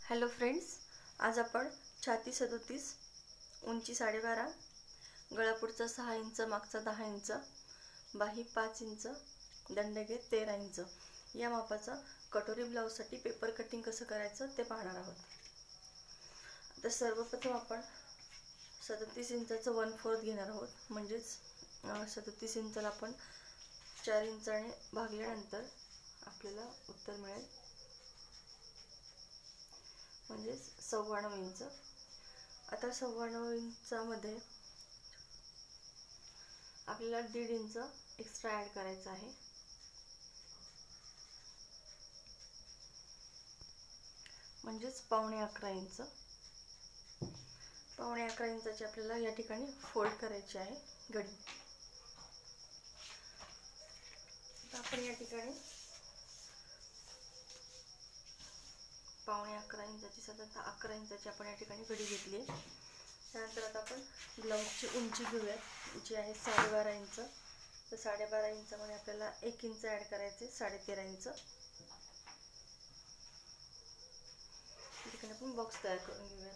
Hello friends, आज आपण छाती 37, उंची 12.5, गळापुढचा 6 इंच, मागचा 10 इंच, बाही 5 इंच, दंडगे 13 इंच या मापाचा कटोरी ब्लाउजसाठी पेपर कटिंग कसं करायचं ते पाहणार आहोत. आता सर्वप्रथम आपण 37 इंचाचं 1/4 घेणार आहोत. म्हणजेच 37 इंचाला आपण 4 इंचाने भागल्यानंतर आपल्याला उत्तर मिळेल, म्हणजे 9.25 इंच. आता 9.25 इंचामध्ये आपल्याला 1.5 इंच एक्स्ट्रा ॲड करायचं आहे. म्हणजेच 11.25 इंच. 11.25 इंचाची आपल्याला या ठिकाणी फोल्ड करायची आहे घडी. आता आपण या ठिकाणी 11.25 इंचाची साधारणतः 11 इंचाची आपण या ठिकाणी घडी घेतली आहे. त्यानंतर आता आपण ब्लाऊजची उंची घेऊया, जी आहे 12.5 इंच. तर 12.5 इंचामध्ये आपल्याला 1 इंच ॲड करायचे, 13.5 इंच. या ठिकाणी आपण बॉक्स तयार करून घेऊया.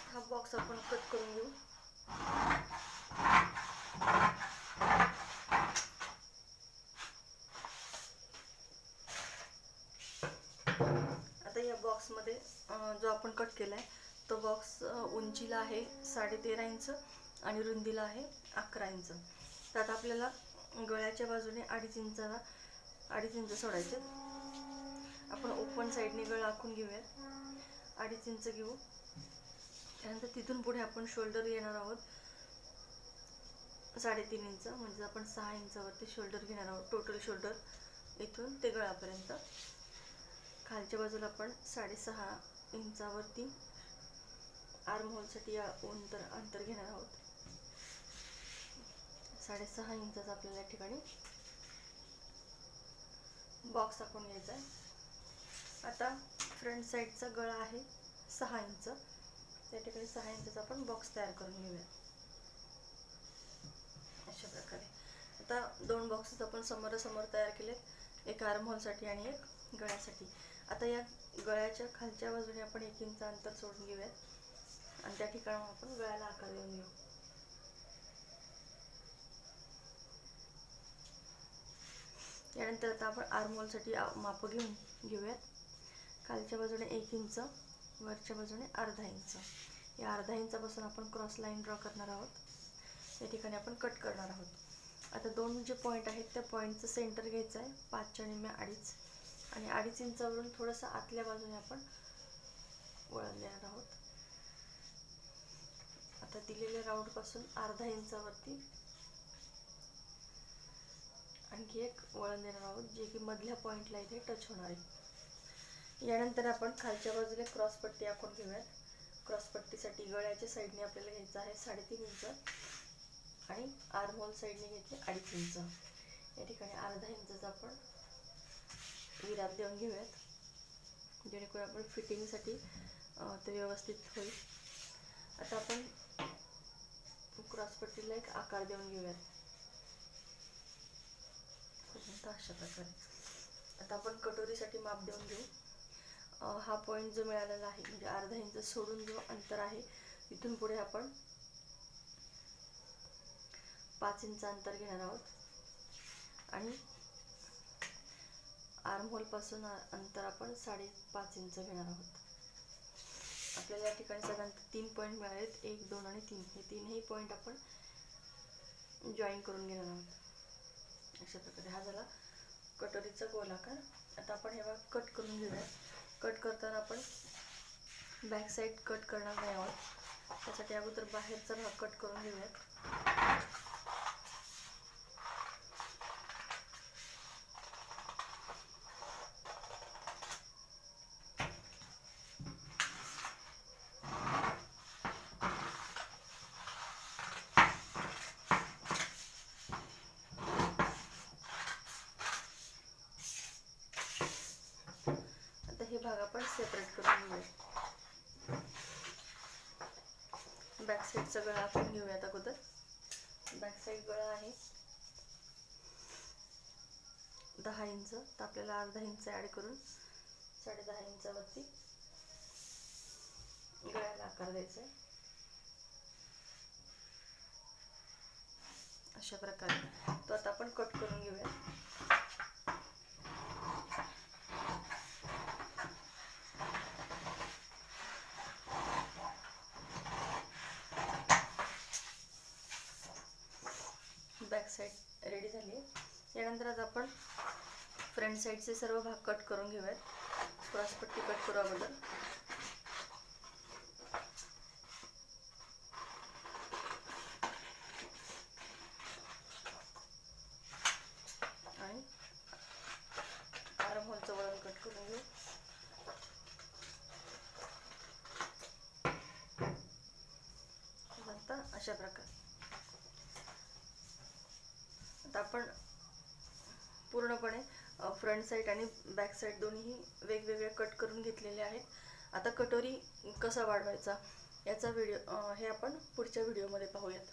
हा बॉक्स आपण कट करून घेऊ. आता या बॉक्समध्ये जो आपण कट केला आहे तो बॉक्स उंचीला आहे 13.5 इंच आणि रुंदीला आहे 11 इंच. तर आता आपल्याला गळ्याच्या बाजूने 2.5 इंच सोडायचे. आपण ओपन साईडने गळा आखून घेऊया. 2.5 इंच घेऊ. त्यानंतर तिथून पुढे आपण शोल्डर घेणार आहोत 3.5 इंच. म्हणजे आपण 6 इंचावरती शोल्डर घेणार आहोत. टोटल शोल्डर इथून ते गळापर्यंत. खालच्या बाजूला आपण 6.5 इंचावरती आर्म होलसाठी अंतर घेणार आहोत. 6.5 इंचाचा आपल्याला या ठिकाणी बॉक्स आखून घ्यायचा आहे. आता फ्रंट साईडचा गळा आहे 6 इंच. त्या ठिकाणी 6 इंचाचा आपण बॉक्स तयार करून घेऊया अशा प्रकारे. आता 2 बॉक्सेस आपण समोरासमोर तयार केलेत, एक आर्म होलसाठी आणि एक गळ्यासाठी. आता या गळ्याच्या खालच्या बाजूने आपण 1 इंच अंतर सोडून घेऊया आणि त्या ठिकाणी आपण गळ्याला आकार देऊन घेऊ. यानंतर आता आपण आर्म होलसाठी माप घेऊन घेऊयात. खालच्या बाजूने 1 इंच, वरच्या बाजूने 1/2 इंच. या 1/2 इंचापासून आपण क्रॉस लाईन ड्रॉ करणार आहोत. या ठिकाणी आपण कट करणार आहोत. आता 2 जे पॉईंट आहेत त्या पॉईंटचं सेंटर घ्यायचं आहे 5च्या निम्मे 2.5 आणि 2.5 इंचावरून थोडंसं आतल्या बाजूने आपण वळण देणार आहोत. आता दिलेल्या राऊंडपासून 1/2 इंचावरती आणखी एक वळण देणार आहोत, जे की मधल्या पॉईंटला इथे टच होणार आहे. यानंतर आपण खालच्या बाजूला क्रॉस पट्टी आखून घेऊयात. क्रॉस पट्टीसाठी गळ्याच्या साईडने आपल्याला घ्यायचं आहे 3.5 इंच आणि आर्म होल साईडने घ्यायचे 2.5 इंच. या ठिकाणी 1/2 इंचाचा आपण विराम देऊन घेऊयात, जेणेकरून आपण फिटिंगसाठी ते व्यवस्थित होईल. आता आपण क्रॉस पट्टीला एक आकार देऊन घेऊयात अशा प्रकारे. आता आपण कटोरीसाठी माप देऊन घेऊ. हा पॉईंट जो मिळालेला आहे, म्हणजे 1/2 इंच सोडून जो अंतर आहे तिथून पुढे आपण 5 इंच अंतर घेणार आहोत आणि आर्म होल पासून अंतर आपण 5.5 इंच घेणार आहोत. आपल्याला या ठिकाणी साधारणतः 3 पॉईंट मिळालेत, 1, 2 आणि 3. हे तीनही पॉईंट आपण जॉईन करून घेणार आहोत अशा प्रकारे. हा झाला कटोरीचा गोल आकार. आता आपण हे कट करून घेऊया. कट करताना आपण बॅक साईड कट करणार नाही आहोत. त्यासाठी अगोदर बाहेरचा भाग कट करून घेऊयात. हे भाग आपण सेपरेट करून घेऊया. बॅक साईडचा गळा आपण घेऊयात अगोदर. एक गळा आहे 10 इंच, तर आपल्याला अर्धा इंच ॲड करून 10.5 इंचावरती गळ्याला आकार द्यायचा आहे. अशा प्रकारे तो आता आपण कट करून घेऊया. बॅक साईड रेडी झाली आहे. यानंतर आता आपण फ्रंट साईडचे सर्व भाग कट करून घेऊयात. क्रॉसपट्टी कट करू अगोदर. आणि आर्म होलचं वळण कट करून घेऊ. आता अशा प्रकारे आता आपण पूर्णपणे फ्रंट साईड आणि बॅक साईड दोन्ही वेगवेगळे कट करून घेतलेले आहेत. आता कटोरी कसा वाढवायचा याचा व्हिडिओ हे आपण पुढच्या व्हिडिओमध्ये पाहूयात.